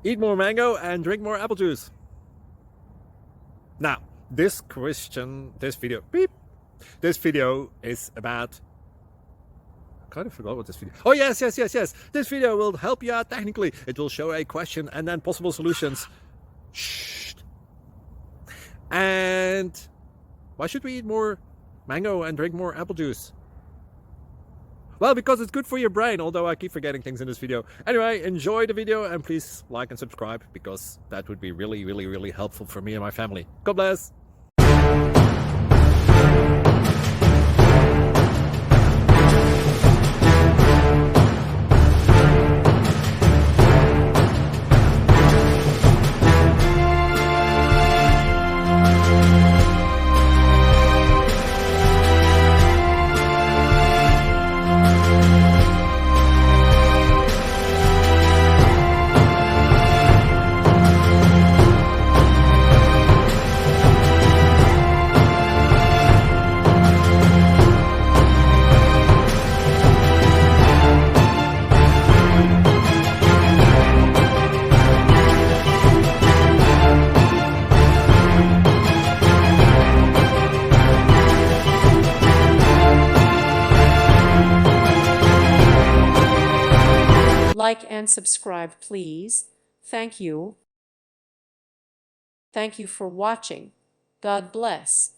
Eat more mango and drink more apple juice. Now, this video is about, I kind of forgot what this video. Oh, yes. This video will help you out technically. It will show a question and then possible solutions. Shh. And why should we eat more mango and drink more apple juice? Well, because it's good for your brain, although I keep forgetting things in this video. Anyway, enjoy the video and please like and subscribe, because that would be really helpful for me and my family. God bless. Like and subscribe, please. Thank you. Thank you for watching. God bless.